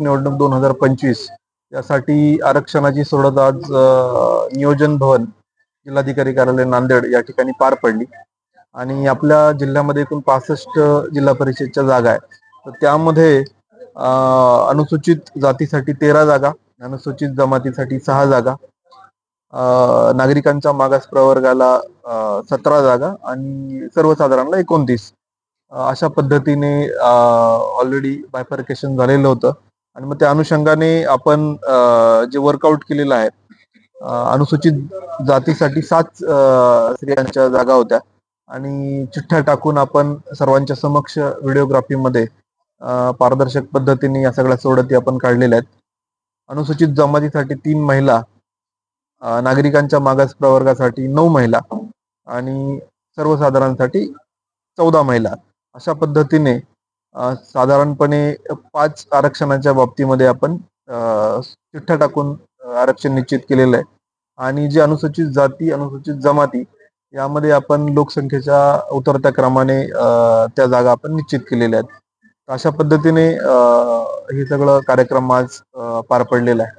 निवडणूक 2025 यासाठी आरक्षणाची सोडत आज नियोजन भवन जिल्हाधिकारी कार्यालय नांदेड या ठिकाणी पार पडली. आणि आपल्या जिल्ह्यामध्ये एकूण 65 जिल्हा परिषदच्या जागा आहे. तर त्यामध्ये अनुसूचित जातीसाठी 13 जागा, अनुसूचित जमातीसाठी 6 जागा, नागरिकांच्या मागास प्रवर्गाला 17 जागा आणि सर्वसाधारणला 29. अशा पद्धतीने ऑलरेडी बायफर्केशन झालेलं होतं. आणि मग त्या अनुषंगाने आपण जे वर्कआउट केलेलं आहे, अनुसूचित जातीसाठी 7 स्त्रियांच्या जागा होत्या आणि चिठ्ठ्या टाकून आपण सर्वांच्या समक्ष व्हिडिओग्राफीमध्ये पारदर्शक पद्धतीने या सगळ्या सोडती आपण काढलेल्या आहेत. अनुसूचित जमातीसाठी 3 महिला, नागरिकांच्या मागास प्रवर्गासाठी 9 महिला आणि सर्वसाधारणसाठी 14 महिला. अशा पद्धतीने साधारणपणे 5 आरक्षणाच्या बाबतीमध्ये आपण चिठ्ठ्या टाकून आरक्षण निश्चित केलेलं आहे. आणि जे अनुसूचित जाती, अनुसूचित जमाती यामध्ये आपण लोकसंख्येच्या उतरत्या क्रमाने त्या जागा आपण निश्चित केलेल्या आहेत. अशा पद्धतीने हे सगळं कार्यक्रम आज पार पडलेला आहे.